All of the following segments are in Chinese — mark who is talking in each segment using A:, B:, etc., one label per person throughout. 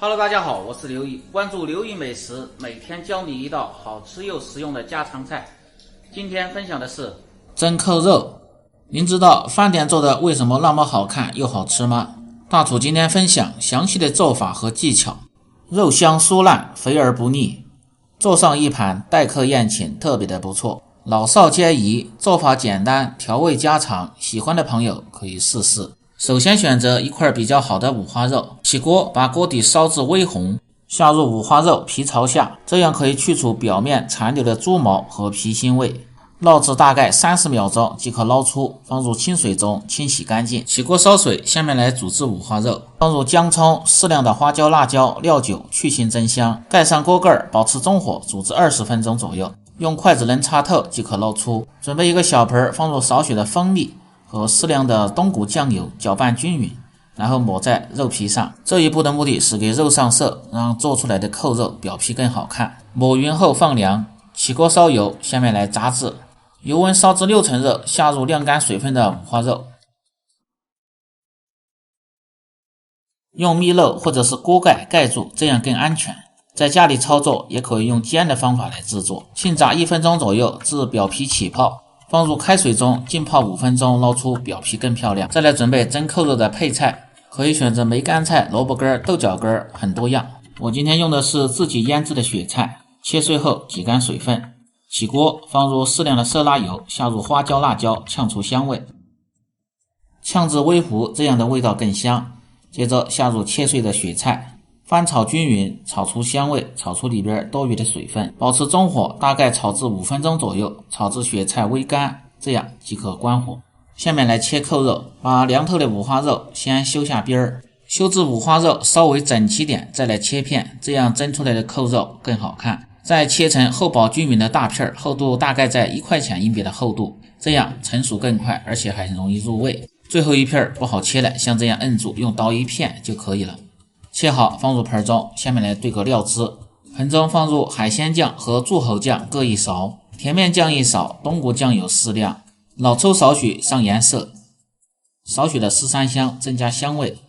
A: Hello， 大家好，我是刘毅，关注刘毅美食，每天教你一道好吃又实用的家常菜。今天分享的是蒸扣肉。您知道饭店做的为什么那么好看又好吃吗？大厨今天分享详细的做法和技巧。肉香酥烂，肥而不腻，做上一盘待客宴请，特别的不错。老少皆宜，做法简单，调味家常，喜欢的朋友可以试试。首先选择一块比较好的五花肉，起锅把锅底烧至微红，下入五花肉皮朝下，这样可以去除表面残留的猪毛和皮腥味。烙制大概30秒钟即可捞出，放入清水中清洗干净。起锅烧水，下面来煮制五花肉，放入姜葱、适量的花椒、辣椒、料酒去腥增香，盖上锅盖，保持中火煮至20分钟左右，用筷子能插透即可捞出。准备一个小盆，放入少许的蜂蜜和适量的冬菇酱油，搅拌均匀，然后抹在肉皮上。这一步的目的是给肉上色，让做出来的扣肉表皮更好看。抹匀后放凉，起锅烧油，下面来炸制。油温烧至60%热，下入晾干水分的五花肉，用蜜漏或者是锅盖盖住，这样更安全。在家里操作也可以用煎的方法来制作，浸炸1分钟左右至表皮起泡，放入开水中浸泡5分钟，捞出表皮更漂亮。再来准备蒸扣肉的配菜，可以选择梅干菜、萝卜干、豆角干，很多样。我今天用的是自己腌制的雪菜，切碎后挤干水分。起锅放入适量的色拉油，下入花椒、辣椒，炝出香味，炝至微糊，这样的味道更香。接着下入切碎的雪菜，翻炒均匀，炒出香味，炒出里边多余的水分，保持中火，大概炒至5分钟左右，炒至雪菜微干，这样即可关火。下面来切扣肉，把凉透的五花肉先修下边儿，修至五花肉稍微整齐点，再来切片，这样蒸出来的扣肉更好看。再切成厚薄均匀的大片，厚度大概在1块钱硬币的厚度，这样成熟更快，而且还很容易入味。最后一片不好切了，像这样摁住，用刀一片就可以了。切好放入盆中，下面来兑个料汁，盆中放入海鲜酱和柱侯酱各1勺，甜面酱1勺，冬菇酱油适量，老抽少许上颜色，少许的十三香增加香味，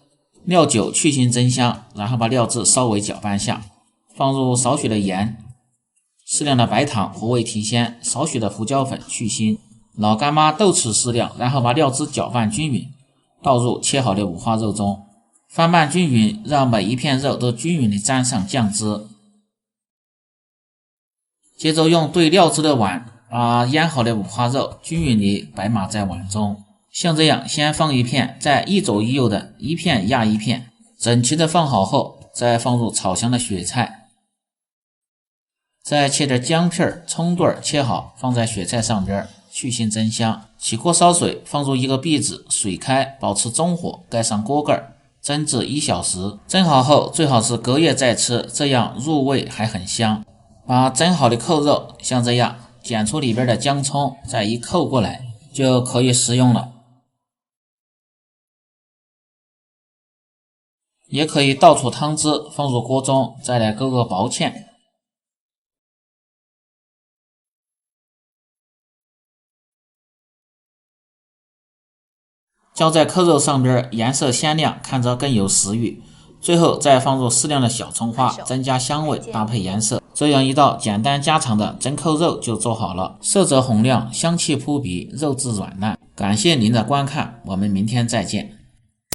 A: 料酒去腥增香，然后把料汁稍微搅拌下，放入少许的盐，适量的白糖活味提鲜，少许的胡椒粉去腥，老干妈豆豉适量，然后把料汁搅拌均匀，倒入切好的五花肉中，翻拌均匀，让每一片肉都均匀地沾上酱汁。接着用兑料汁的碗把腌好的五花肉均匀地摆码在碗中，像这样先放一片，再一左一右的一片压一片，整齐的放好后，再放入炒香的雪菜，再切点姜片、葱段切好放在雪菜上边，去腥增香。起锅烧水，放入一个篦子，水开，保持中火，盖上锅盖，蒸至1小时。蒸好后最好是隔夜再吃，这样入味还很香。把蒸好的扣肉像这样剪出里边的姜葱，再一扣过来就可以食用了。也可以倒出汤汁放入锅中，再来勾个薄芡，浇在扣肉上边，颜色鲜亮，看着更有食欲。最后再放入适量的小葱花，增加香味，搭配颜色。这样一道简单家常的蒸扣肉就做好了，色泽红亮，香气扑鼻，肉质软烂。感谢您的观看，我们明天再见。